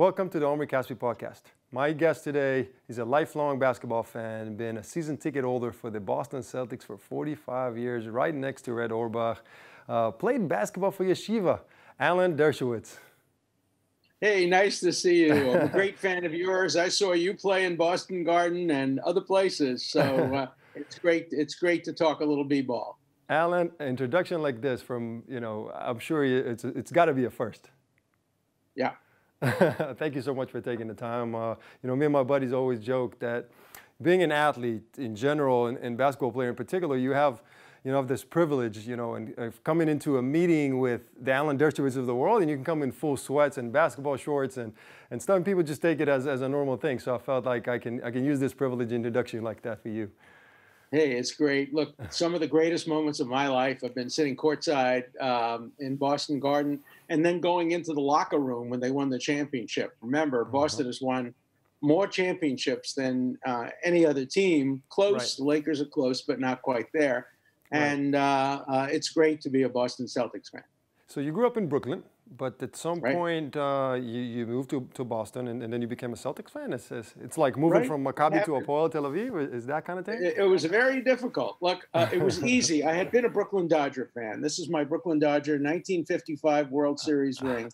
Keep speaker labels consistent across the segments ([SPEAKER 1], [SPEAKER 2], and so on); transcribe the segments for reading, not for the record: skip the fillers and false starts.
[SPEAKER 1] Welcome to the Omri Casspi podcast. My guest today is a lifelong basketball fan, been a season ticket holder for the Boston Celtics for 45 years, right next to Red Auerbach. Played basketball for Yeshiva, Alan Dershowitz.
[SPEAKER 2] Hey, nice to see you. I'm a great fan of yours. I saw you play in Boston Garden and other places, so it's great. It's great to talk a little b-ball.
[SPEAKER 1] Alan, an introduction like this from, I'm sure it's got to be a first.
[SPEAKER 2] Yeah.
[SPEAKER 1] Thank you so much for taking the time. Me and my buddies always joke that being an athlete in general and basketball player in particular, you have this privilege, and coming into a meeting with the Alan Dershowitz of the world, and you can come in full sweats and basketball shorts and stuff, and people just take it as a normal thing. So I felt like I can use this privilege introduction like that for you.
[SPEAKER 2] Hey, it's great. Look, some of the greatest moments of my life have been sitting courtside in Boston Garden and then going into the locker room when they won the championship. Remember, Boston has won more championships than any other team. Close. Right. The Lakers are close, but not quite there. Right. And it's great to be a Boston Celtics fan.
[SPEAKER 1] So you grew up in Brooklyn, but at some point you moved to Boston, and then you became a Celtics fan. It's like moving from Maccabi to Hapoel Tel Aviv. Is that kind of thing?
[SPEAKER 2] It was very difficult. Look, it was easy. I had been a Brooklyn Dodger fan. This is my Brooklyn Dodger 1955 World Series ring.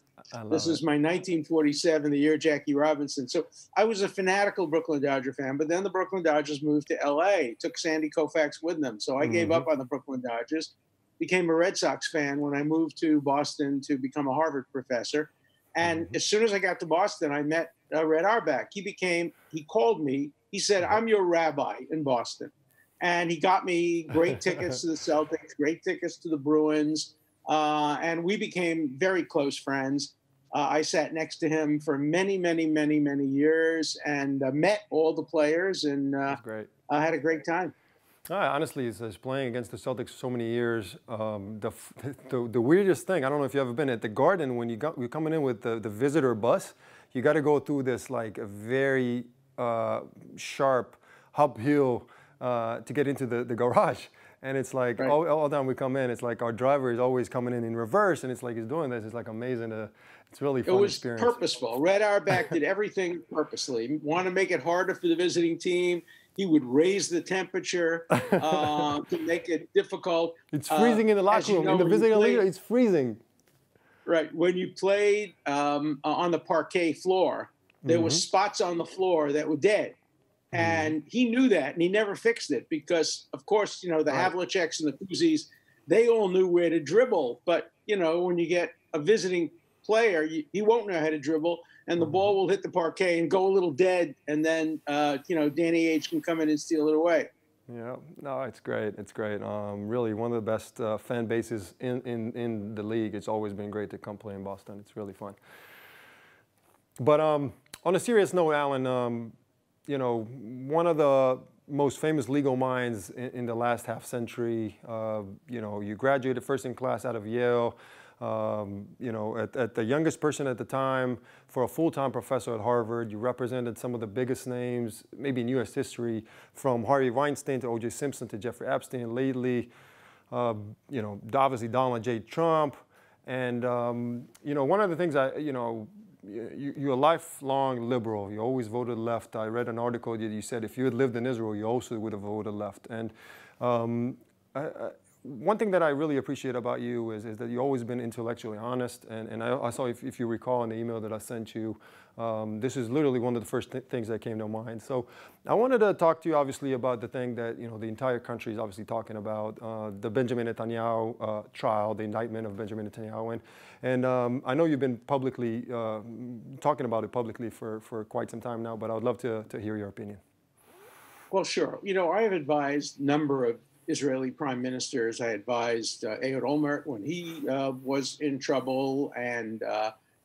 [SPEAKER 2] This is my 1947, the year Jackie Robinson. So I was a fanatical Brooklyn Dodger fan, but then the Brooklyn Dodgers moved to L.A., took Sandy Koufax with them. So I gave up on the Brooklyn Dodgers. Became a Red Sox fan when I moved to Boston to become a Harvard professor. And as soon as I got to Boston, I met Red Auerbach. He called me. He said, "I'm your rabbi in Boston." And he got me great tickets to the Celtics, great tickets to the Bruins. And we became very close friends. I sat next to him for many, many, many, many years and met all the players and I had a great time.
[SPEAKER 1] Honestly, it's playing against the Celtics so many years. The weirdest thing, I don't know if you've ever been at the Garden, when you're coming in with the visitor bus, you got to go through this like a very sharp uphill to get into the garage. And it's like all the time we come in, it's like our driver is always coming in reverse, and it's like he's doing this. It's like amazing. It's really fun experience.
[SPEAKER 2] It was purposeful. Red Auerbach did everything purposely. He wanted to make it harder for the visiting team. He would raise the temperature to make it difficult.
[SPEAKER 1] It's freezing in the locker room. In the visiting league, it's freezing.
[SPEAKER 2] Right. When you played on the parquet floor, there were spots on the floor that were dead. And he knew that, and he never fixed it because, of course, the Havliceks and the Kuzis, they all knew where to dribble. But, when you get a visiting player, he won't know how to dribble, and the ball will hit the parquet and go a little dead, and then, Danny H can come in and steal it away.
[SPEAKER 1] Yeah, no, it's great. It's great. Really, one of the best fan bases in the league. It's always been great to come play in Boston. It's really fun. But on a serious note, Alan, one of the most famous legal minds in the last half century, you graduated first in class out of Yale, at the youngest person at the time for a full-time professor at Harvard. You represented some of the biggest names, maybe in U.S. history, from Harvey Weinstein to O.J. Simpson to Jeffrey Epstein lately, obviously Donald J. Trump. And, one of the things you're a lifelong liberal. You always voted left. I read an article that you said if you had lived in Israel, you also would have voted left. And one thing that I really appreciate about you is that you've always been intellectually honest. And I saw, if you recall in the email that I sent you, this is literally one of the first things that came to mind. So I wanted to talk to you, obviously, about the thing that the entire country is obviously talking about, the Benjamin Netanyahu trial, the indictment of Benjamin Netanyahu. And I know you've been publicly talking about it publicly for quite some time now, but I would love to hear your opinion.
[SPEAKER 2] Well, sure. I have advised a number of Israeli prime ministers. I advised Ehud Olmert when he was in trouble, and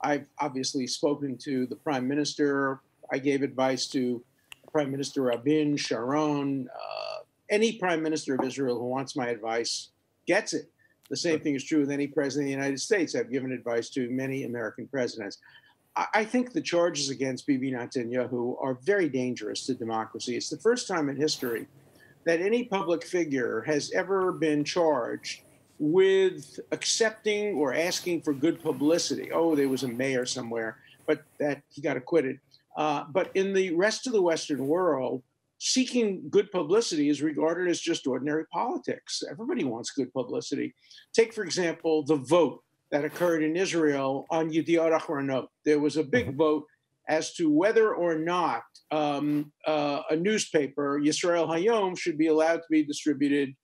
[SPEAKER 2] I've obviously spoken to the prime minister. I gave advice to Prime Minister Rabin, Sharon. Any prime minister of Israel who wants my advice gets it. The same thing is true with any president of the United States. I've given advice to many American presidents. I think the charges against Bibi Netanyahu are very dangerous to democracy. It's the first time in history that any public figure has ever been charged with accepting or asking for good publicity. Oh, there was a mayor somewhere but that he got acquitted. But in the rest of the Western world, seeking good publicity is regarded as just ordinary politics. Everybody wants good publicity. Take, for example, the vote that occurred in Israel on Yediot Ahronot. There was a big vote as to whether or not a newspaper, Yisrael Hayom, should be allowed to be distributed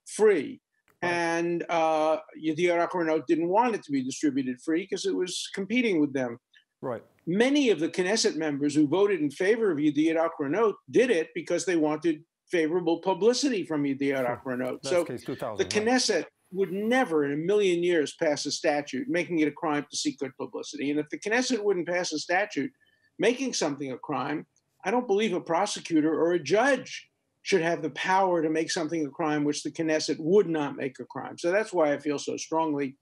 [SPEAKER 2] free. And Yediot Ahronot didn't want it to be distributed free because it was competing with them.
[SPEAKER 1] Right.
[SPEAKER 2] Many of the Knesset members who voted in favor of Yediot Ahronot did it because they wanted favorable publicity from Yediot Ahronot. So the Knesset would never in a million years pass a statute making it a crime to seek good publicity. And if the Knesset wouldn't pass a statute making something a crime, I don't believe a prosecutor or a judge should have the power to make something a crime which the Knesset would not make a crime. So that's why I feel so strongly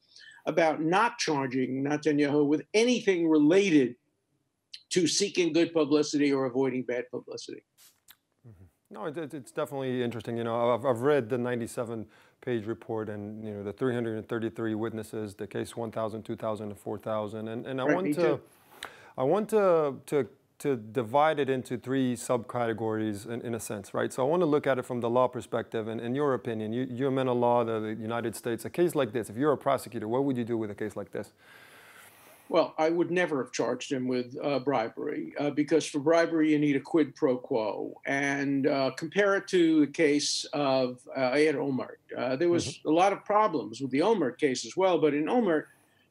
[SPEAKER 2] about not charging Netanyahu with anything related to seeking good publicity or avoiding bad publicity.
[SPEAKER 1] No, it's definitely interesting. You know, I've read the 97-page report and, you know, the 333 witnesses, the case 1,000, 2,000, and 4,000. And I want to divide it into three subcategories in a sense, right? So I want to look at it from the law perspective. And in your opinion, you're a man of law, the United States, a case like this, if you're a prosecutor, what would you do with a case like this?
[SPEAKER 2] Well, I would never have charged him with bribery because for bribery, you need a quid pro quo. And compare it to the case of Ayed Omri. There was a lot of problems with the Omri case as well. But in Omri,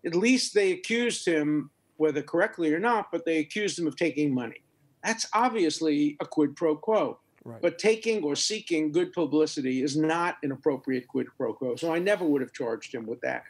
[SPEAKER 2] at least they accused him, whether correctly or not, but they accused him of taking money. That's obviously a quid pro quo. Right. But taking or seeking good publicity is not an appropriate quid pro quo. So I never would have charged him with that.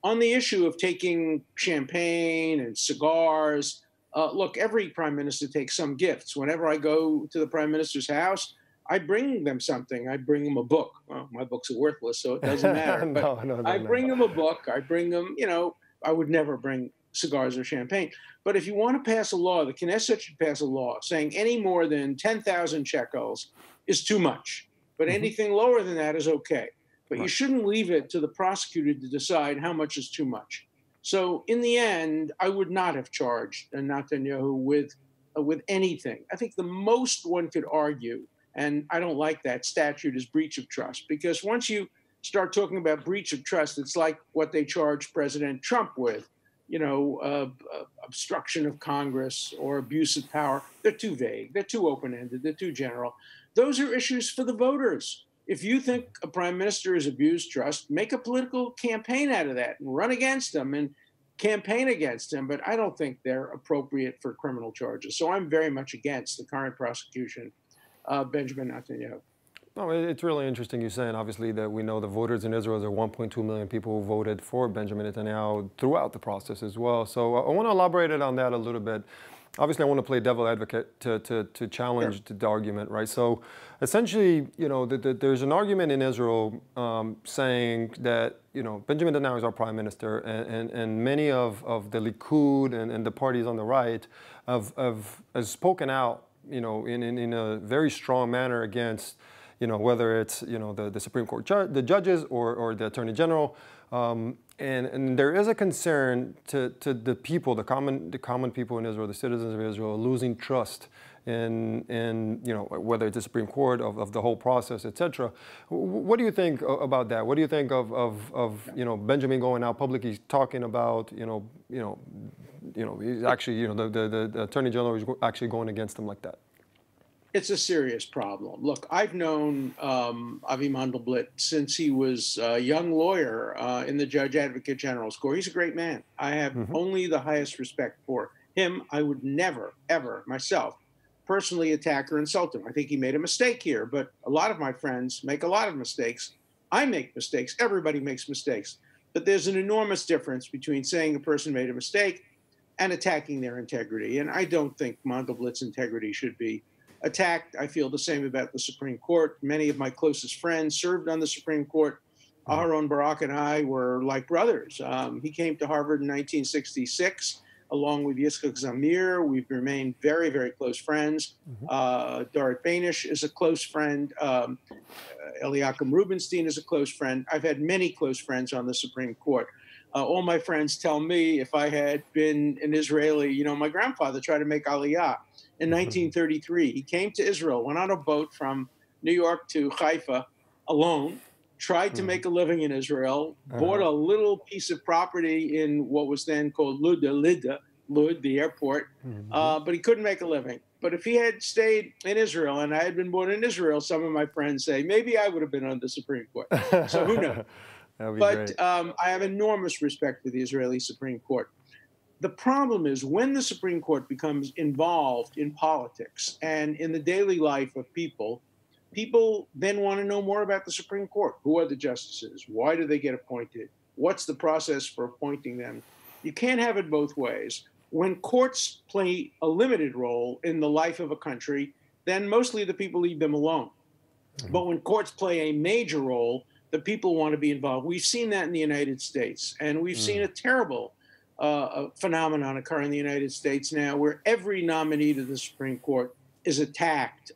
[SPEAKER 2] On the issue of taking champagne and cigars, look, every prime minister takes some gifts. Whenever I go to the prime minister's house, I bring them something. I bring them a book. Well, my books are worthless, so it doesn't matter. But I bring them a book. I bring them, you know, I would never bring cigars or champagne. But if you want to pass a law, the Knesset should pass a law saying any more than 10,000 shekels is too much. But anything lower than that is okay. But you shouldn't leave it to the prosecutor to decide how much is too much. So in the end, I would not have charged Netanyahu with anything. I think the most one could argue, and I don't like that statute, is breach of trust. Because once you start talking about breach of trust, it's like what they charged President Trump with, you know, obstruction of Congress or abuse of power. They're too vague. They're too open-ended. They're too general. Those are issues for the voters. If you think a prime minister has abused trust, make a political campaign out of that and run against him and campaign against him. But I don't think they're appropriate for criminal charges. So I'm very much against the current prosecution of Benjamin Netanyahu.
[SPEAKER 1] No, it's really interesting you're saying, obviously, that we know the voters in Israel, there are 1.2 million people who voted for Benjamin Netanyahu throughout the process as well. So I want to elaborate on that a little bit. Obviously, I want to play devil advocate to challenge the argument, right? So essentially, you know, there's an argument in Israel saying that, you know, Benjamin Netanyahu is our prime minister, and many of the Likud and the parties on the right have spoken out, you know, in a very strong manner against, you know, whether it's, you know, the Supreme Court the judges or the Attorney General. And there is a concern to the people, the common people in Israel, the citizens of Israel, losing trust in you know, whether it's the Supreme Court, of the whole process, etc. What do you think about that? What do you think of you know, Benjamin going out publicly talking about, you know, he's actually, you know, the Attorney General is actually going against him like that?
[SPEAKER 2] It's a serious problem. Look, I've known Avi Mandelblit since he was a young lawyer in the Judge Advocate General's Court. He's a great man. I have only the highest respect for him. I would never, ever myself personally attack or insult him. I think he made a mistake here, but a lot of my friends make a lot of mistakes. I make mistakes. Everybody makes mistakes. But there's an enormous difference between saying a person made a mistake and attacking their integrity. And I don't think Mandelblit's integrity should be attacked. I feel the same about the Supreme Court. Many of my closest friends served on the Supreme Court. Aharon Barak and I were like brothers. He came to Harvard in 1966, along with Yitzchak Zamir. We've remained very, very close friends. Dorit Banish is a close friend. Eliakim Rubinstein is a close friend. I've had many close friends on the Supreme Court. All my friends tell me if I had been an Israeli, you know, my grandfather tried to make Aliyah in 1933. He came to Israel, went on a boat from New York to Haifa alone, tried to make a living in Israel, bought a little piece of property in what was then called Lud, the airport, but he couldn't make a living. But if he had stayed in Israel and I had been born in Israel, some of my friends say, maybe I would have been on the Supreme Court. So who knows? But I have enormous respect for the Israeli Supreme Court. The problem is when the Supreme Court becomes involved in politics and in the daily life of people, people then want to know more about the Supreme Court. Who are the justices? Why do they get appointed? What's the process for appointing them? You can't have it both ways. When courts play a limited role in the life of a country, then mostly the people leave them alone. But when courts play a major role, the people want to be involved. We've seen that in the United States, and we've seen a terrible phenomenon occur in the United States now where every nominee to the Supreme Court is attacked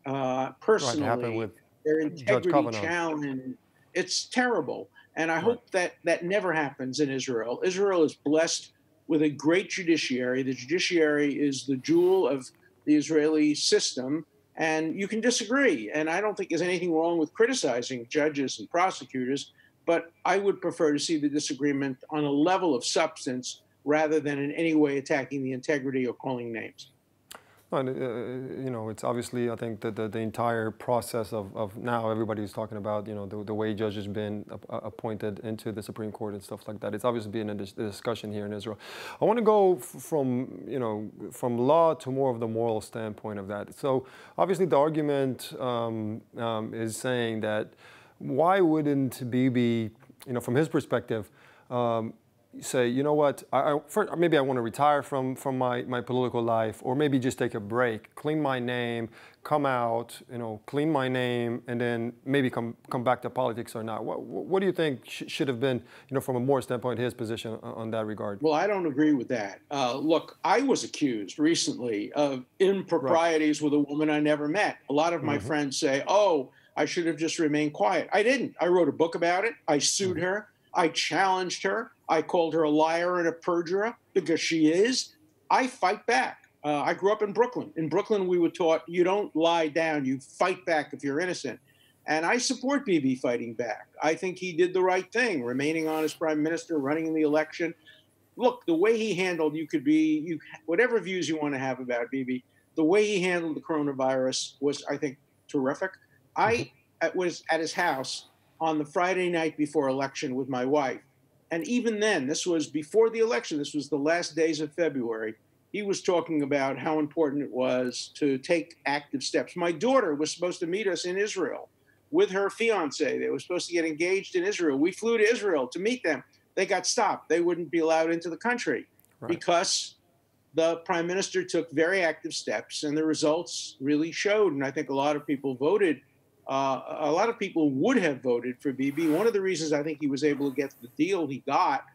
[SPEAKER 2] personally, with their integrity challenged. It's terrible. And I hope that that never happens in Israel. Israel is blessed with a great judiciary. The judiciary is the jewel of the Israeli system. And you can disagree. And I don't think there's anything wrong with criticizing judges and prosecutors, but I would prefer to see the disagreement on a level of substance rather than in any way attacking the integrity or calling names.
[SPEAKER 1] And, you know, it's obviously, I think that the entire process of now everybody's talking about, you know, the way judges been appointed into the Supreme Court and stuff like that. It's obviously been a discussion here in Israel. I want to go from, you know, from law to more of the moral standpoint of that. So obviously the argument is saying that why wouldn't Bibi, you know, from his perspective, say, you know what, maybe I want to retire from my political life, or maybe just take a break, clean my name, come out, you know, clean my name, and then maybe come back to politics or not. What do you think should have been, you know, from a moral standpoint, his position on that regard?
[SPEAKER 2] Well, I don't agree with that. Look, I was accused recently of improprieties with a woman I never met. A lot of my friends say, oh, I should have just remained quiet. I didn't. I wrote a book about it. I sued her. I challenged her. I called her a liar and a perjurer because she is. I fight back. I grew up in Brooklyn. In Brooklyn, we were taught you don't lie down, you fight back if you're innocent. And I support Bibi fighting back. I think he did the right thing, remaining on as prime minister, running in the election. Look, the way he handled, whatever views you want to have about Bibi, the way he handled the coronavirus was, I think, terrific. I was at his house on the Friday night before election with my wife. And even then, this was before the election, this was the last days of February, he was talking about how important it was to take active steps. My daughter was supposed to meet us in Israel with her fiance. They were supposed to get engaged in Israel. We flew to Israel to meet them. They got stopped. They wouldn't be allowed into the country because the prime minister took very active steps, and the results really showed. And I think a lot of people voted. A lot of people would have voted for Bibi. One of the reasons I think he was able to get the deal he got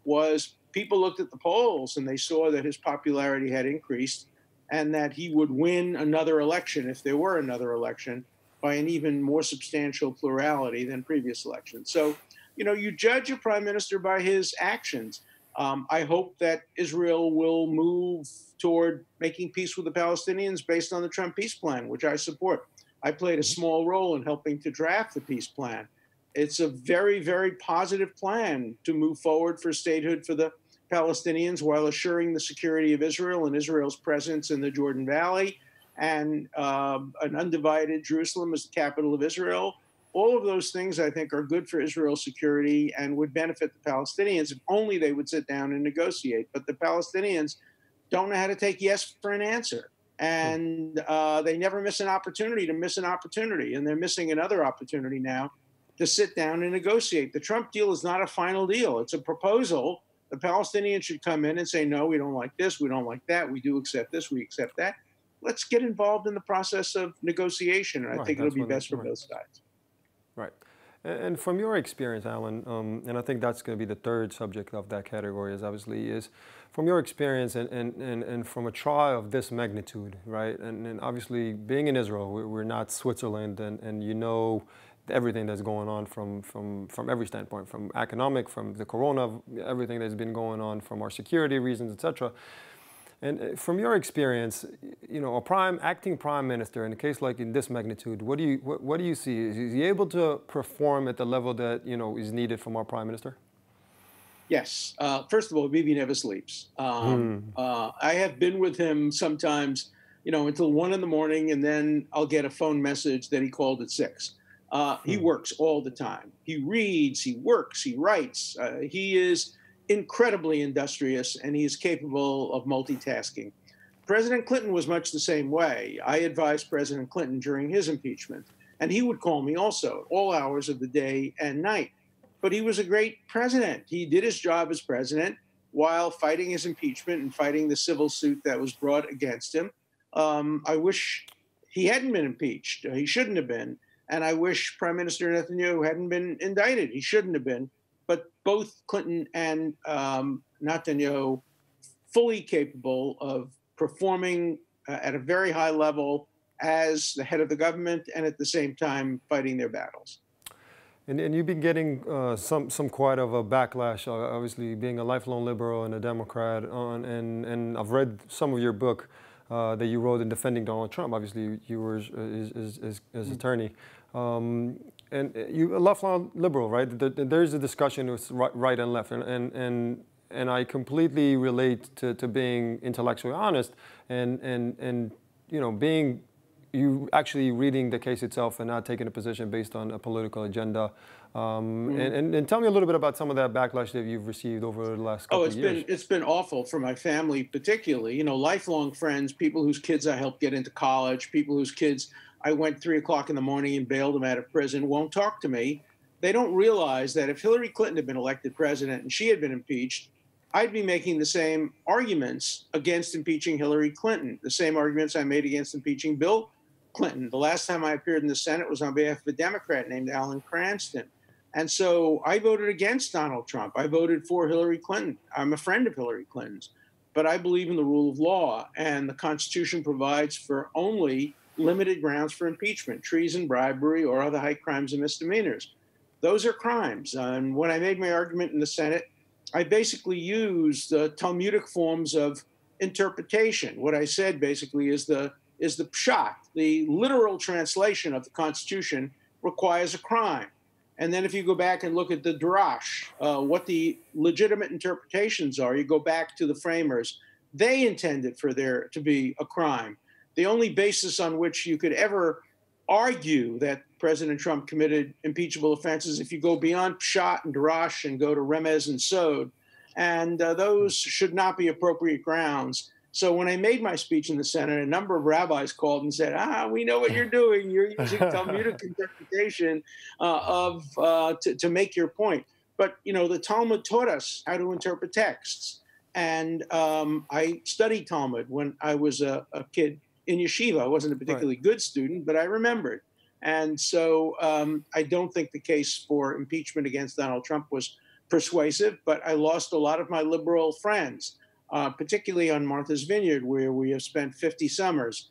[SPEAKER 2] was people looked at the polls and they saw that his popularity had increased and that he would win another election, if there were another election, by an even more substantial plurality than previous elections. So, you know, you judge a prime minister by his actions. I hope that Israel will move toward making peace with the Palestinians based on the Trump peace plan, which I support. I played a small role in helping to draft the peace plan. It's a very, very positive plan to move forward for statehood for the Palestinians while assuring the security of Israel and Israel's presence in the Jordan Valley and an undivided Jerusalem as the capital of Israel. All of those things, I think, are good for Israel's security and would benefit the Palestinians if only they would sit down and negotiate. But the Palestinians don't know how to take yes for an answer. And they never miss an opportunity to miss an opportunity. And they're missing another opportunity now to sit down and negotiate. The Trump deal is not a final deal. It's a proposal. The Palestinians should come in and say, no, we don't like this. We don't like that. We do accept this. We accept that. Let's get involved in the process of negotiation. And I think it'll be best for both sides.
[SPEAKER 1] Right. And from your experience, Alan, and I think that's going to be the third subject of that category, is from your experience and from a trial of this magnitude, right? And obviously, being in Israel, we're not Switzerland, and you know everything that's going on from every standpoint, from economic, from the corona, everything that's been going on, from our security reasons, etc. And from your experience, you know, acting prime minister in a case like in this magnitude, what do you see? Is he able to perform at the level that, you know, is needed from our prime minister?
[SPEAKER 2] Yes. First of all, Bibi never sleeps. I have been with him sometimes, you know, until 1 a.m, and then I'll get a phone message that he called at 6. He works all the time. He reads, he works, he writes. He is incredibly industrious, and he is capable of multitasking. President Clinton was much the same way. I advised President Clinton during his impeachment, and he would call me also, all hours of the day and night. But he was a great president. He did his job as president while fighting his impeachment and fighting the civil suit that was brought against him. I wish he hadn't been impeached. He shouldn't have been. And I wish Prime Minister Netanyahu hadn't been indicted. He shouldn't have been. But both Clinton and Netanyahu fully capable of performing at a very high level as the head of the government and at the same time fighting their battles.
[SPEAKER 1] And you've been getting some quite of a backlash, obviously being a lifelong liberal and a Democrat. And I've read some of your book that you wrote in defending Donald Trump. Obviously, you were his attorney. And you a lifelong liberal, right? There's a discussion with right and left, and I completely relate to being intellectually honest and you know, being you actually reading the case itself and not taking a position based on a political agenda. And tell me a little bit about some of that backlash that you've received over the last couple of years.
[SPEAKER 2] It's been awful for my family, particularly, you know, lifelong friends, people whose kids I helped get into college, people whose kids I went 3 o'clock in the morning and bailed them out of prison, won't talk to me. They don't realize that if Hillary Clinton had been elected president and she had been impeached, I'd be making the same arguments against impeaching Hillary Clinton, the same arguments I made against impeaching Bill Clinton. The last time I appeared in the Senate was on behalf of a Democrat named Alan Cranston. And so I voted against Donald Trump. I voted for Hillary Clinton. I'm a friend of Hillary Clinton's. But I believe in the rule of law, and the Constitution provides for only limited grounds for impeachment: treason, bribery, or other high crimes and misdemeanors. Those are crimes. And when I made my argument in the Senate, I basically used the Talmudic forms of interpretation. What I said basically is the pshat, the literal translation of the Constitution, requires a crime. And then if you go back and look at the drash, what the legitimate interpretations are, you go back to the framers. They intended for there to be a crime. The only basis on which you could ever argue that President Trump committed impeachable offenses, if you go beyond pshat and drash and go to remez and sod, and those should not be appropriate grounds. So when I made my speech in the Senate, a number of rabbis called and said, we know what you're doing. You're using Talmudic interpretation to make your point. But, you know, the Talmud taught us how to interpret texts. And I studied Talmud when I was a kid in yeshiva. I wasn't a particularly good student, but I remembered. And so I don't think the case for impeachment against Donald Trump was persuasive, but I lost a lot of my liberal friends, particularly on Martha's Vineyard, where we have spent 50 summers.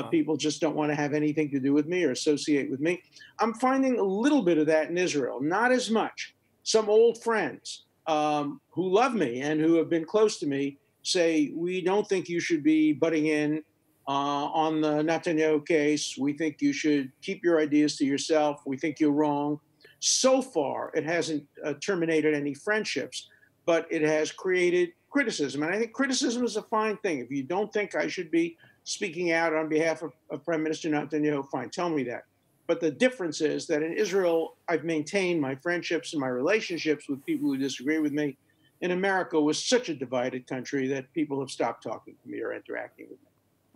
[SPEAKER 2] People just don't want to have anything to do with me or associate with me. I'm finding a little bit of that in Israel, not as much. Some old friends who love me and who have been close to me say, we don't think you should be butting in on the Netanyahu case. We think you should keep your ideas to yourself. We think you're wrong. So far, it hasn't terminated any friendships, but it has created criticism. And I think criticism is a fine thing. If you don't think I should be speaking out on behalf of Prime Minister Netanyahu, fine, tell me that. But the difference is that in Israel, I've maintained my friendships and my relationships with people who disagree with me. In America, was such a divided country that people have stopped talking to me or interacting with me.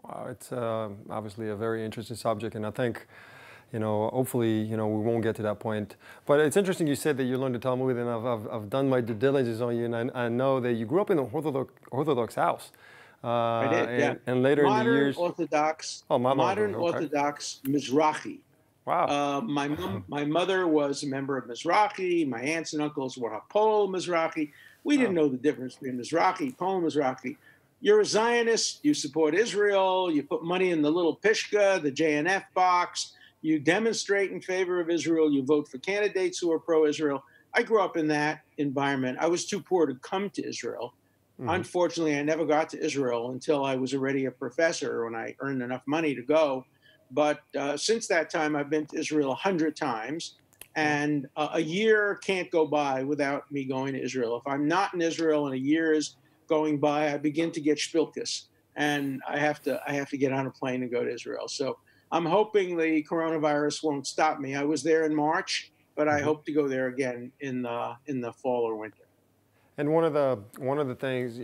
[SPEAKER 1] Wow, it's obviously a very interesting subject, and I think, you know, hopefully, you know, we won't get to that point. But it's interesting you said that you learned the Talmud, and I've done my due diligence on you, and I know that you grew up in an Orthodox house.
[SPEAKER 2] I did, yeah.
[SPEAKER 1] And later
[SPEAKER 2] modern
[SPEAKER 1] in the years...
[SPEAKER 2] Orthodox,
[SPEAKER 1] modern
[SPEAKER 2] Orthodox Mizrahi.
[SPEAKER 1] Wow.
[SPEAKER 2] My mother was a member of Mizrahi. My aunts and uncles were Hapol Mizrahi. We didn't know the difference between Mizrahi, Pol Mizrahi. You're a Zionist, you support Israel, you put money in the little pishka, the JNF box, You demonstrate in favor of Israel. You vote for candidates who are pro-Israel. I grew up in that environment. I was too poor to come to Israel. Unfortunately, I never got to Israel until I was already a professor when I earned enough money to go. But since that time, I've been to Israel 100 times. And a year can't go by without me going to Israel. If I'm not in Israel and a year is going by, I begin to get shpilkus, and I have to get on a plane and go to Israel. So I'm hoping the coronavirus won't stop me. I was there in March, but I hope to go there again in the fall or winter.
[SPEAKER 1] And one of the things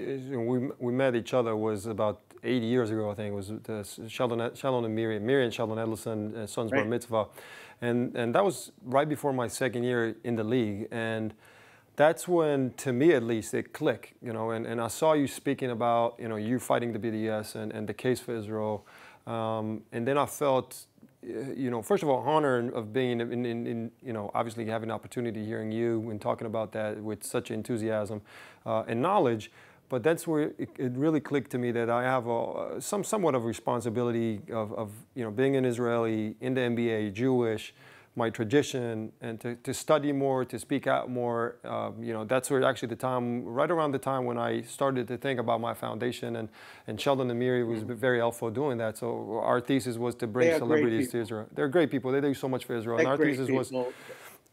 [SPEAKER 1] we met each other was about 8 years ago. I think it was Sheldon and Miri and Sheldon Edelson, son's bar mitzvah, and that was right before my second year in the league. And that's when, to me at least, it clicked. And I saw you speaking about you fighting the BDS and the case for Israel, and then I felt. First of all, honor of being in obviously having the opportunity hearing you and talking about that with such enthusiasm and knowledge. But that's where it really clicked to me that I have somewhat of a responsibility of being an Israeli, in the NBA, Jewish, my tradition, and to study more, to speak out more. That's where actually right around the time when I started to think about my foundation, and Sheldon and Miri was very helpful doing that. So our thesis was to bring celebrities to Israel. They're great people. They do so much for Israel. And our thesis was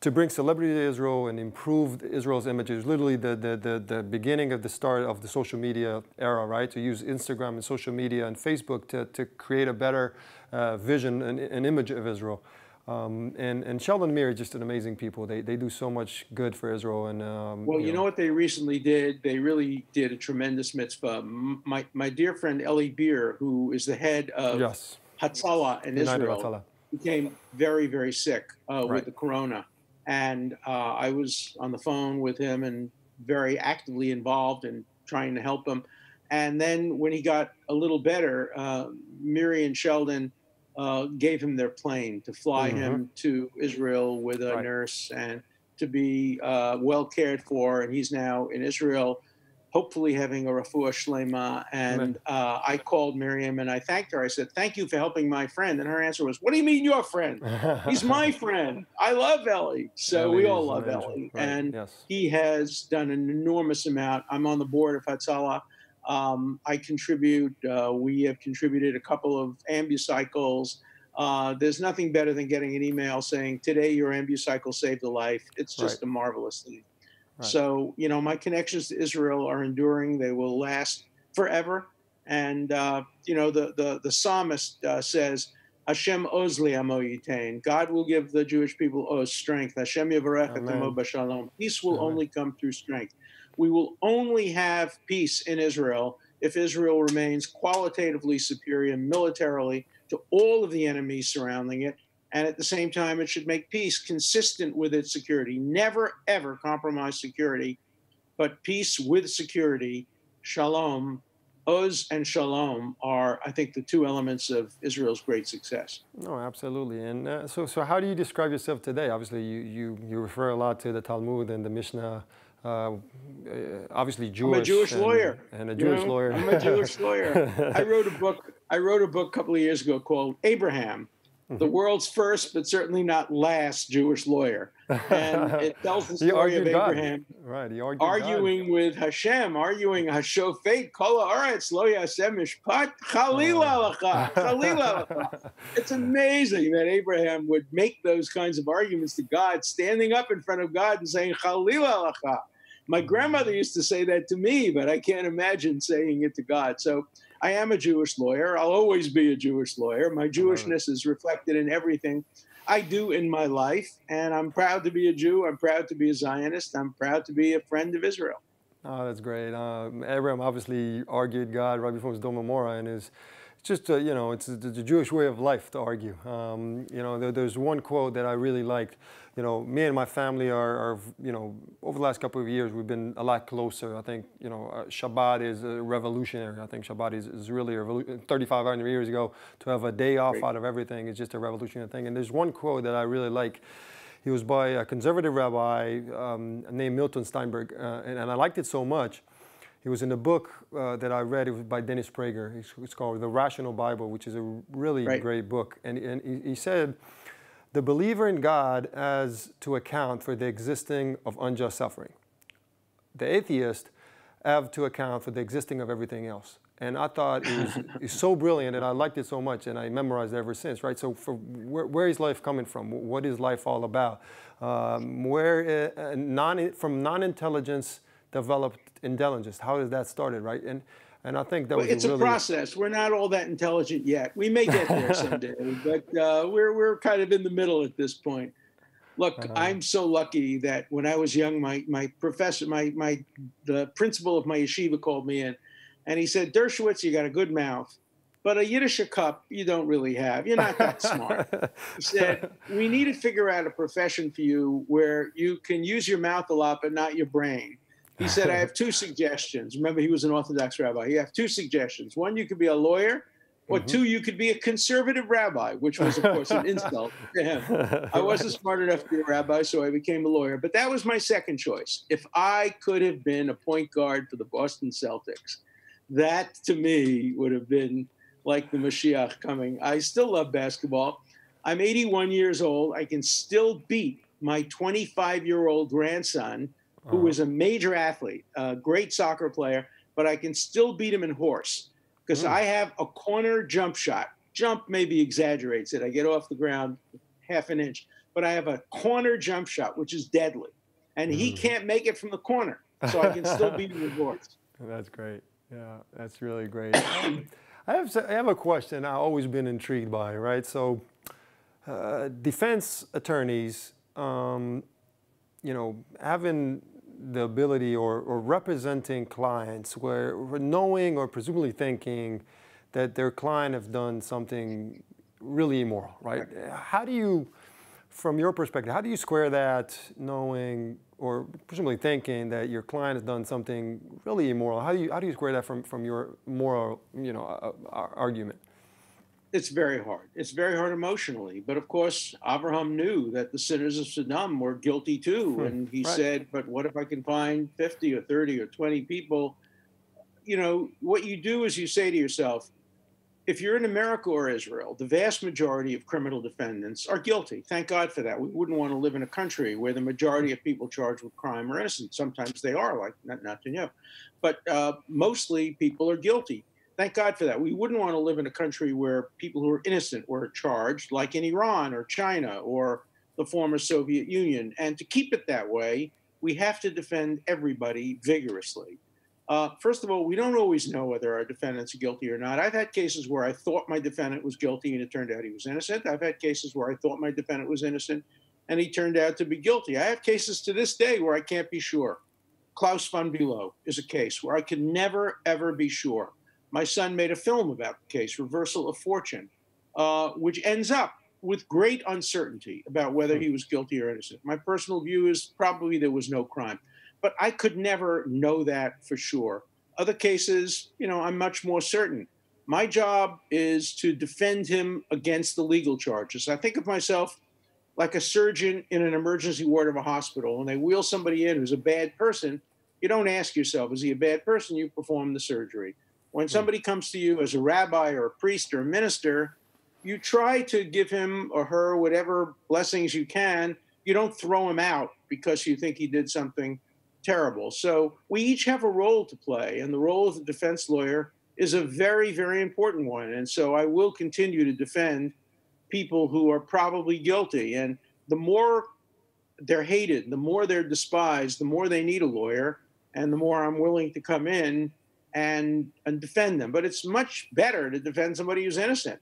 [SPEAKER 1] to bring celebrity to Israel and improve Israel's image. It was literally the beginning of the start of the social media era, right? To use Instagram and social media and Facebook to create a better vision and image of Israel. And Sheldon and Miri are just an amazing people. They do so much good for Israel. And
[SPEAKER 2] well, you know what they recently did? They really did a tremendous mitzvah. My dear friend Eli Beer, who is the head of Hatzalah in Israel, became very, very sick with the corona. And I was on the phone with him and very actively involved in trying to help him. And then when he got a little better, Miri and Sheldon gave him their plane to fly him to Israel with a nurse and to be well cared for. And he's now in Israel, hopefully having a refuah shlema. And I called Miriam and I thanked her. I said, "Thank you for helping my friend." And her answer was, "What do you mean your friend? He's my friend. I love Eli." So we all love Eli. And he has done an enormous amount. I'm on the board of Hatzalah. I contribute. We have contributed a couple of ambucycles. There's nothing better than getting an email saying, "Today your ambucycle saved a life." It's just a marvelous thing. So, my connections to Israel are enduring. They will last forever. And, the psalmist says, "Hashem oz li amo yitain." God will give the Jewish people oz, strength. Hashem yavarech et amo b'shalom. Peace will only come through strength. We will only have peace in Israel if Israel remains qualitatively superior militarily to all of the enemies surrounding it. And at the same time, it should make peace consistent with its security. Never, ever compromise security, but peace with security. Shalom, Oz and Shalom are, I think, the two elements of Israel's great success.
[SPEAKER 1] No, absolutely. And so how do you describe yourself today? Obviously, you refer a lot to the Talmud and the Mishnah. Obviously Jewish.
[SPEAKER 2] I'm a Jewish lawyer.
[SPEAKER 1] And a Jewish lawyer.
[SPEAKER 2] I'm a Jewish lawyer. I wrote a book a couple of years ago called Abraham, the world's first but certainly not last Jewish lawyer. And it tells the story of Abraham arguing with Hashem, arguing Hashofet Kol Haaretz Lo Yaseh Mishpat Chalila Lacha. Chalila Lacha. It's amazing that Abraham would make those kinds of arguments to God, standing up in front of God and saying Chalila Lacha. My grandmother used to say that to me, but I can't imagine saying it to God. So I am a Jewish lawyer. I'll always be a Jewish lawyer. My Jewishness is reflected in everything I do in my life. And I'm proud to be a Jew. I'm proud to be a Zionist. I'm proud to be a friend of Israel.
[SPEAKER 1] Oh, that's great. Abraham obviously argued God right before his Dom Amora, and it's just, it's the Jewish way of life to argue. There's one quote that I really liked. Me and my family are over the last couple of years, we've been a lot closer. I think, Shabbat is revolutionary. I think Shabbat is really a 3,500 years ago. To have a day off out of everything is just a revolutionary thing. And there's one quote that I really like. He was by a conservative rabbi named Milton Steinberg, and I liked it so much. It was in a book that I read. It was by Dennis Prager. It's called The Rational Bible, which is a really great book. And he said, the believer in God has to account for the existing of unjust suffering. The atheist have to account for the existing of everything else. And I thought it's so brilliant, and I liked it so much, and I memorized it ever since, right? So where is life coming from? What is life all about? From non-intelligence developed intelligence. How is that started, right? And I think that was
[SPEAKER 2] it's a process. We're not all that intelligent yet. We may get there someday, but we're kind of in the middle at this point. Look, I'm so lucky that when I was young, my professor, the principal of my yeshiva called me in, and he said, Dershowitz, you got a good mouth, but a Yiddish cup you don't really have. You're not that smart. He said, we need to figure out a profession for you where you can use your mouth a lot, but not your brain. He said, I have two suggestions. Remember, he was an Orthodox rabbi. You have two suggestions. One, you could be a lawyer, or two, you could be a conservative rabbi, which was, of course, an insult to him. I wasn't smart enough to be a rabbi, so I became a lawyer. But that was my second choice. If I could have been a point guard for the Boston Celtics, that, to me, would have been like the Mashiach coming. I still love basketball. I'm 81 years old. I can still beat my 25-year-old grandson, who is a major athlete, a great soccer player, but I can still beat him in horse because I have a corner jump shot. Jump maybe exaggerates it. I get off the ground half an inch, but I have a corner jump shot, which is deadly. And he can't make it from the corner, so I can still beat him in horse.
[SPEAKER 1] That's great. Yeah, that's really great. I have a question I've always been intrigued by, right? So defense attorneys, having the ability or representing clients where knowing or presumably thinking that their client have done something really immoral, right? How do you, from your perspective, how do you square that knowing or presumably thinking that your client has done something really immoral? How do you square that from your moral, argument?
[SPEAKER 2] It's very hard. It's very hard emotionally. But of course, Abraham knew that the sinners of Sodom were guilty too. And he said, but what if I can find 50 or 30 or 20 people? What you do is you say to yourself, if you're in America or Israel, the vast majority of criminal defendants are guilty. Thank God for that. We wouldn't want to live in a country where the majority of people charged with crime are innocent. Sometimes they are, like Netanyahu. But mostly people are guilty. Thank God for that. We wouldn't want to live in a country where people who are innocent were charged, like in Iran or China or the former Soviet Union. And to keep it that way, we have to defend everybody vigorously. First of all, we don't always know whether our defendants are guilty or not. I've had cases where I thought my defendant was guilty and it turned out he was innocent. I've had cases where I thought my defendant was innocent and he turned out to be guilty. I have cases to this day where I can't be sure. Klaus von Bülow is a case where I can never, ever be sure. My son made a film about the case, Reversal of Fortune, which ends up with great uncertainty about whether he was guilty or innocent. My personal view is probably there was no crime, but I could never know that for sure. Other cases, I'm much more certain. My job is to defend him against the legal charges. I think of myself like a surgeon in an emergency ward of a hospital. When they wheel somebody in who's a bad person, you don't ask yourself, is he a bad person? You perform the surgery. When somebody comes to you as a rabbi or a priest or a minister, you try to give him or her whatever blessings you can. You don't throw him out because you think he did something terrible. So we each have a role to play, and the role of the defense lawyer is a very, very important one. And so I will continue to defend people who are probably guilty. And the more they're hated, the more they're despised, the more they need a lawyer, and the more I'm willing to come in and defend them. But it's much better to defend somebody who's innocent.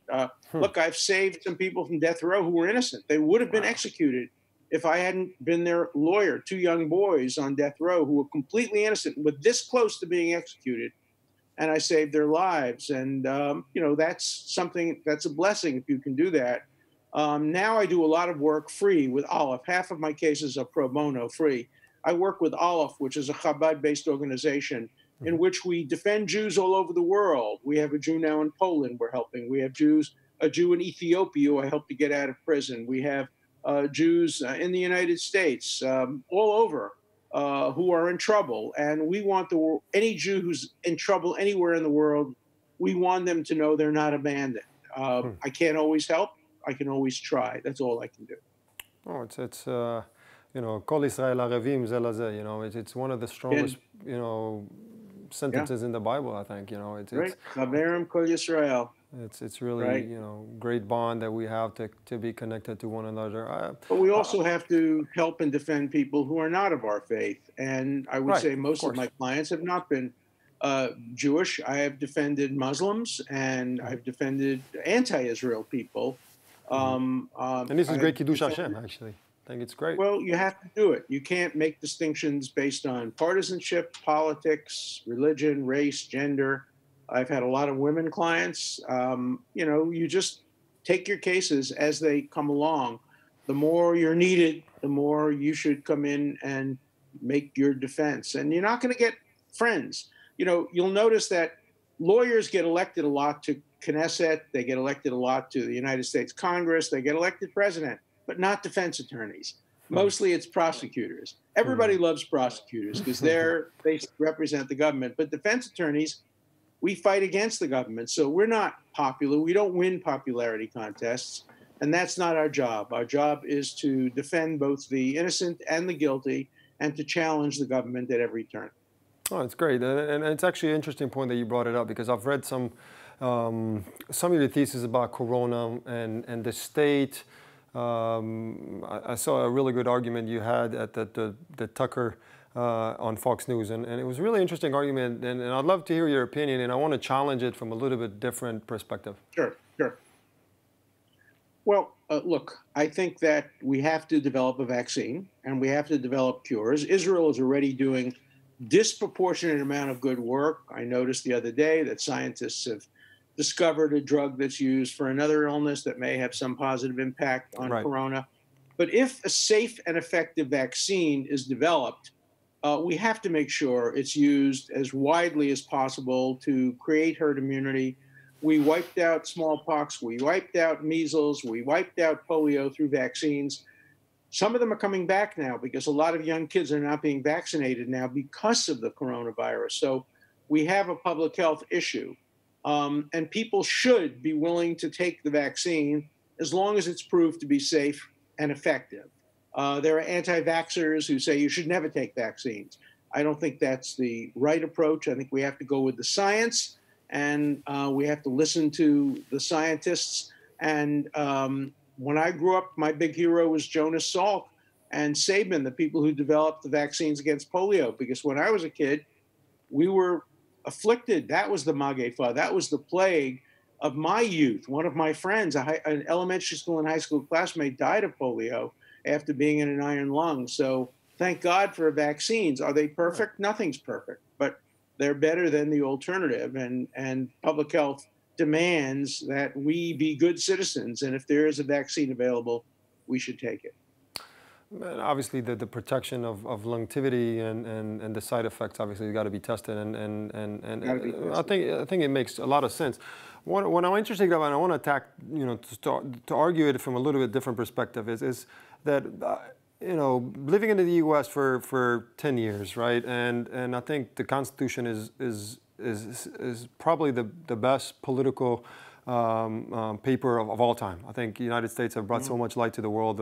[SPEAKER 2] Look, I've saved some people from death row who were innocent. They would have been executed if I hadn't been their lawyer. Two young boys on death row who were completely innocent, but this close to being executed, and I saved their lives. And, that's something, that's a blessing if you can do that. Now I do a lot of work free with Aleph. Half of my cases are pro bono, free. I work with Aleph, which is a Chabad-based organization in which we defend Jews all over the world. We have a Jew now in Poland we're helping. We have a Jew in Ethiopia who I helped to get out of prison. We have Jews in the United States, all over, who are in trouble. And we want any Jew who's in trouble anywhere in the world, we want them to know they're not abandoned. I can't always help. I can always try. That's all I can do.
[SPEAKER 1] Oh, it's you know, Kol Israel Arevim Ze Laze, you know, it's one of the strongest, you know, sentences in the Bible, I think, you know.
[SPEAKER 2] Right. Chaverim Kol Yisrael.
[SPEAKER 1] It's really, you know, great bond that we have to be connected to one another.
[SPEAKER 2] But we also have to help and defend people who are not of our faith. And I would say most of my clients have not been Jewish. I have defended Muslims, and I've defended anti-Israel people.
[SPEAKER 1] And this is great Kiddush Hashem, actually. I think it's great.
[SPEAKER 2] Well, you have to do it. You can't make distinctions based on partisanship, politics, religion, race, gender. I've had a lot of women clients. You know, you just take your cases as they come along. The more you're needed, the more you should come in and make your defense. And you're not going to get friends. You know, you'll notice that lawyers get elected a lot to Knesset. They get elected a lot to the United States Congress. They get elected president, but not defense attorneys. Mostly it's prosecutors. Everybody loves prosecutors because they represent the government. But defense attorneys, we fight against the government. So we're not popular. We don't win popularity contests. And that's not our job. Our job is to defend both the innocent and the guilty and to challenge the government at every turn.
[SPEAKER 1] Oh, it's great. And it's actually an interesting point that you brought it up, because I've read some of your theses about Corona and the state. I saw a really good argument you had at the Tucker on Fox News, and it was a really interesting argument, and I'd love to hear your opinion, and I want to challenge it from a little bit different perspective.
[SPEAKER 2] Sure. Well, look, I think that we have to develop a vaccine, and we have to develop cures. Israel is already doing disproportionate amount of good work. I noticed the other day that scientists have discovered a drug that's used for another illness that may have some positive impact on Corona. But if a safe and effective vaccine is developed, we have to make sure it's used as widely as possible to create herd immunity. We wiped out smallpox, we wiped out measles, we wiped out polio through vaccines. Some of them are coming back now because a lot of young kids are not being vaccinated now because of the coronavirus. So we have a public health issue. And people should be willing to take the vaccine as long as it's proved to be safe and effective. There are anti-vaxxers who say you should never take vaccines. I don't think that's the right approach. I think we have to go with the science, and we have to listen to the scientists. And when I grew up, my big hero was Jonas Salk and Sabin, the people who developed the vaccines against polio. Because when I was a kid, we were afflicted. That was the Magaifa. That was the plague of my youth. One of my friends, an elementary school and high school classmate, died of polio after being in an iron lung. So thank God for vaccines. Are they perfect? Nothing's perfect, but they're better than the alternative. And public health demands that we be good citizens. And if there is a vaccine available, we should take it.
[SPEAKER 1] And obviously, the protection of longevity and the side effects obviously got to be tested, and I think it makes a lot of sense. What I'm interested about, and I want to attack, you know, to argue it from a little bit different perspective, is that you know, living in the U.S. for 10 years, right, and I think the Constitution is probably the best political paper of all time. I think the United States have brought so much light to the world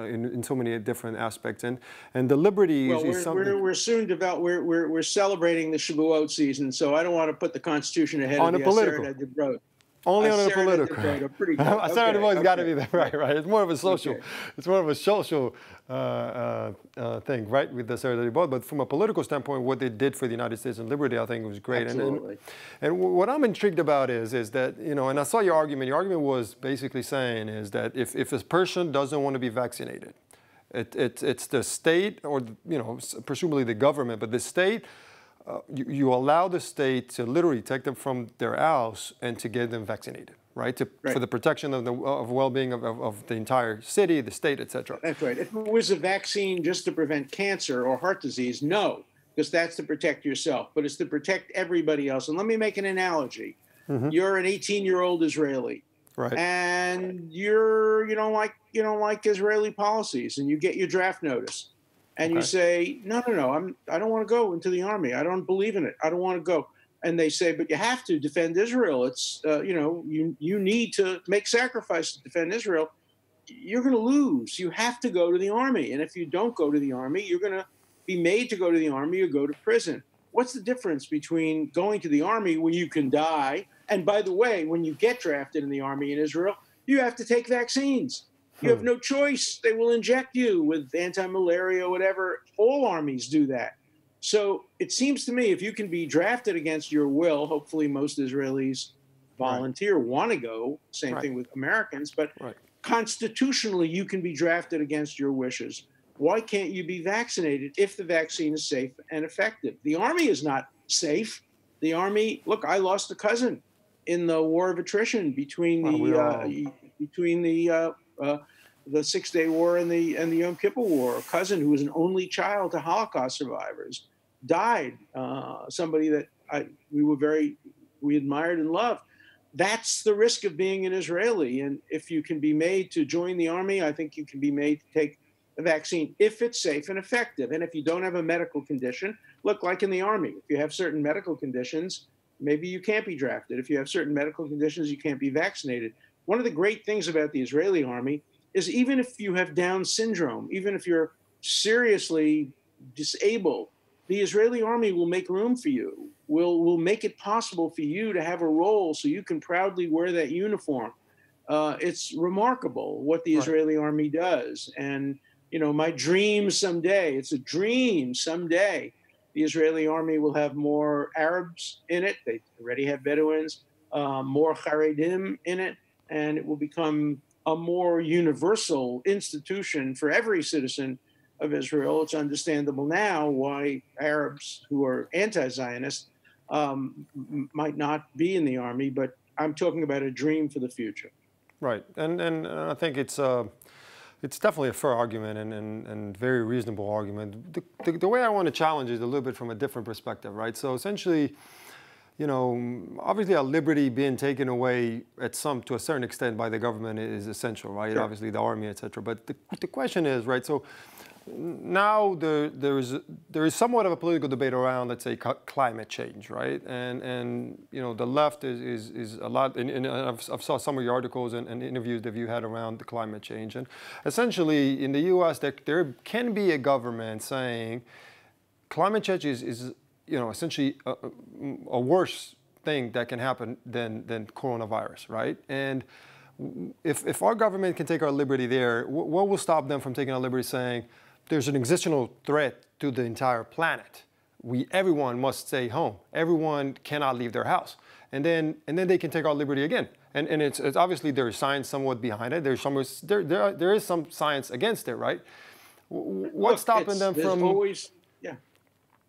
[SPEAKER 1] in so many different aspects, and the liberty is something.
[SPEAKER 2] We're soon we're celebrating the Shavuot season, so I don't want to put the Constitution ahead
[SPEAKER 1] on
[SPEAKER 2] of the
[SPEAKER 1] political. Only on the political. Aseret always got to be there, right? It's more of a social. Okay. It's more of a social thing, right? With the Aseret, but from a political standpoint, what they did for the United States and liberty, I think, was great.
[SPEAKER 2] Absolutely.
[SPEAKER 1] And what I'm intrigued about is that, you know, and I saw your argument. Your argument was basically saying is that if a person doesn't want to be vaccinated, it's the state, or, you know, presumably the government, but the state. You allow the state to literally take them from their house and to get them vaccinated, right? For the protection of well-being of the entire city, the state, etc.
[SPEAKER 2] That's right. If it was a vaccine just to prevent cancer or heart disease, no, because that's to protect yourself. But it's to protect everybody else. And let me make an analogy. You're an 18-year-old Israeli,
[SPEAKER 1] right?
[SPEAKER 2] And you don't like Israeli policies, and you get your draft notice. And you say, no, I don't want to go into the army. I don't believe in it. I don't want to go. and they say, but you have to defend Israel. It's, you need to make sacrifices to defend Israel. You're going to lose. You have to go to the army. And if you don't go to the army, you're going to be made to go to the army or go to prison. What's the difference between going to the army where you can die? And by the way, when you get drafted in the army in Israel, you have to take vaccines. You have no choice. They will inject you with anti-malaria, whatever. All armies do that. So it seems to me if you can be drafted against your will, hopefully most Israelis volunteer, want to go, same thing with Americans, but constitutionally you can be drafted against your wishes. Why can't you be vaccinated if the vaccine is safe and effective? The army is not safe. The army, look, I lost a cousin in the war of attrition between the 6-Day War and the Yom Kippur War. A cousin who was an only child to Holocaust survivors died. Somebody that we admired and loved. That's the risk of being an Israeli. And if you can be made to join the army, I think you can be made to take a vaccine if it's safe and effective. And if you don't have a medical condition, look, like in the army, if you have certain medical conditions, maybe you can't be drafted. If you have certain medical conditions, you can't be vaccinated. One of the great things about the Israeli army is even if you have Down syndrome, even if you're seriously disabled, the Israeli army will make room for you, will make it possible for you to have a role so you can proudly wear that uniform. It's remarkable what the Israeli army does. And, my dream someday, it's a dream someday, the Israeli army will have more Arabs in it. They already have Bedouins, more Haredim in it, and it will become a more universal institution for every citizen of Israel. It's understandable now why Arabs who are anti-Zionist might not be in the army, but I'm talking about a dream for the future.
[SPEAKER 1] Right, and I think it's definitely a fair argument and very reasonable argument. The way I want to challenge it a little bit from a different perspective, right? So essentially, obviously our liberty being taken away to a certain extent by the government is essential, right? Sure. Obviously the army, et cetera. But the question is, right, so now there is somewhat of a political debate around, let's say, climate change, right? And the left is a lot, and I've saw some of your articles and interviews that you had around the climate change. And essentially in the US, there can be a government saying climate change is essentially a worse thing that can happen than coronavirus, right? And if our government can take our liberty there, what will stop them from taking our liberty saying there's an existential threat to the entire planet? Everyone must stay home. Everyone cannot leave their house. And then they can take our liberty again. And it's obviously there is science somewhat behind it. There is some science against it, right? What's stopping them from?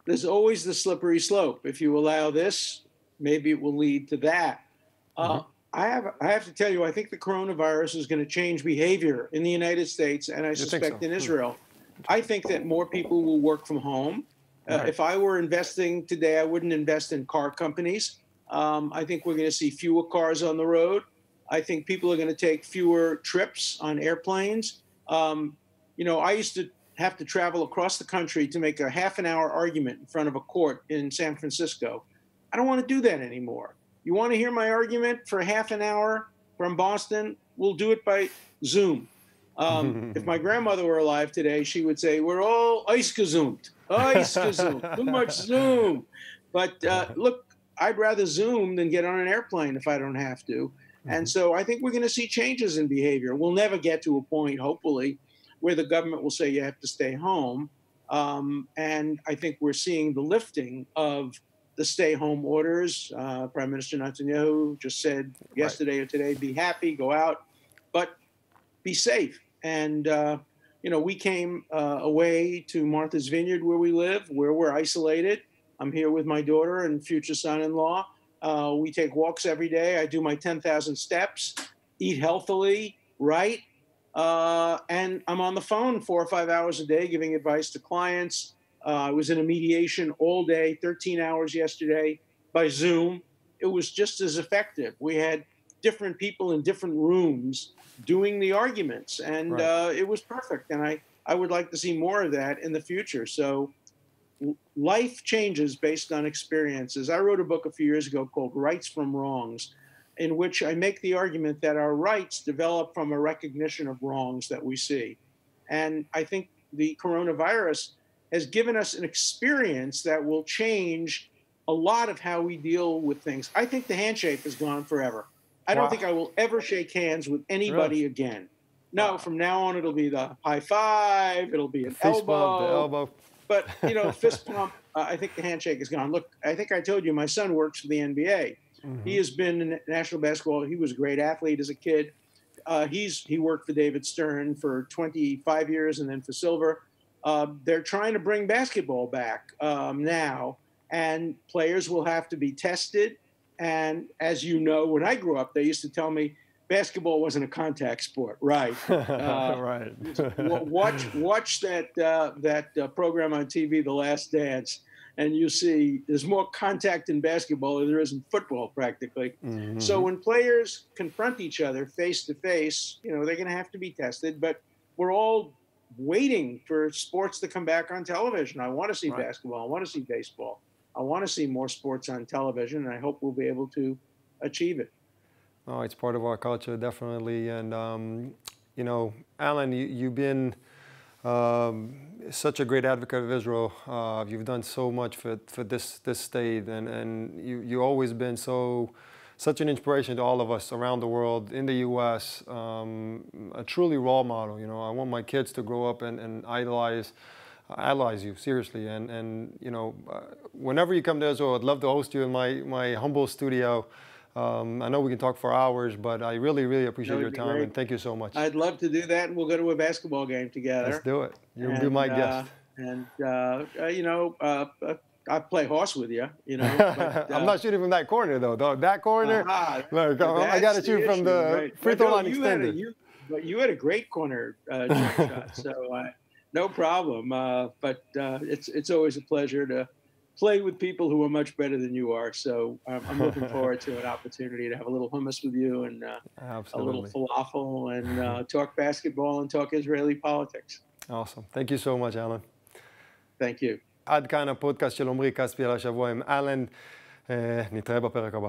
[SPEAKER 2] There's always the slippery slope. If you allow this, maybe it will lead to that. I have to tell you, I think the coronavirus is going to change behavior in the United States, and I suspect in Israel. I think that more people will work from home. If I were investing today, I wouldn't invest in car companies. I think we're going to see fewer cars on the road. I think people are going to take fewer trips on airplanes. I used to have to travel across the country to make a half-an-hour argument in front of a court in San Francisco. I don't want to do that anymore. You want to hear my argument for half an hour from Boston? We'll do it by Zoom. If my grandmother were alive today, she would say, we're all ausgezoomt, too much Zoom. But look, I'd rather Zoom than get on an airplane if I don't have to. And so I think we're going to see changes in behavior. We'll never get to a point, hopefully, where the government will say you have to stay home. And I think we're seeing the lifting of the stay-home orders. Prime Minister Netanyahu just said yesterday or today, be happy, go out, but be safe. And, we came away to Martha's Vineyard where we live, where we're isolated. I'm here with my daughter and future son-in-law. We take walks every day. I do my 10,000 steps, eat healthily, write. And I'm on the phone 4 or 5 hours a day giving advice to clients. I was in a mediation all day, 13 hours yesterday by Zoom. It was just as effective. We had different people in different rooms doing the arguments, and it was perfect. And I would like to see more of that in the future. So, life changes based on experiences. I wrote a book a few years ago called Rights from Wrongs, in which I make the argument that our rights develop from a recognition of wrongs that we see. And I think the coronavirus has given us an experience that will change a lot of how we deal with things. I think the handshake is gone forever. I don't think I will ever shake hands with anybody again. No, from now on, it'll be the high five, it'll be an
[SPEAKER 1] fist bump, the elbow.
[SPEAKER 2] But, you know, fist pump, I think the handshake is gone. Look, I think I told you, my son works for the NBA. He has been in national basketball. He was a great athlete as a kid. He worked for David Stern for 25 years and then for Silver. They're trying to bring basketball back now, and players will have to be tested. And as you know, when I grew up, they used to tell me basketball wasn't a contact sport. Right.
[SPEAKER 1] Right.
[SPEAKER 2] Watch that program on TV, The Last Dance, and you see there's more contact in basketball than there is in football practically. So when players confront each other face to face, you know, they're going to have to be tested. But we're all waiting for sports to come back on television. I want to see basketball. I want to see baseball. I want to see more sports on television, and I hope we'll be able to achieve it.
[SPEAKER 1] Oh, it's part of our culture, definitely. And, you know, Alan, you've been such a great advocate of Israel. You've done so much for this state, and you've always been such an inspiration to all of us around the world, in the U.S., a truly role model. You know, I want my kids to grow up and idolize you, seriously. And you know, whenever you come to Israel, I'd love to host you in my humble studio. I know we can talk for hours, but I really, really appreciate your time, and thank you so much.
[SPEAKER 2] I'd love to do that, and we'll go to a basketball game together.
[SPEAKER 1] Let's do it. You'll be my guest.
[SPEAKER 2] And, you know, I play horse with you, you know. But,
[SPEAKER 1] I'm not shooting from that corner, though. That corner, look, I got to shoot from the free throw line extended.
[SPEAKER 2] But you had a great corner jump shot, so no problem. But it's always a pleasure to play with people who are much better than you are. So I'm looking forward to an opportunity to have a little hummus with you and a little falafel and talk basketball and talk Israeli politics.
[SPEAKER 1] Awesome. Thank you so much, Alan.
[SPEAKER 2] Thank you.
[SPEAKER 1] עד כאן הפודקאסט של עומרי כספי על השבוע עם אלן. נתראה בפרק הבא.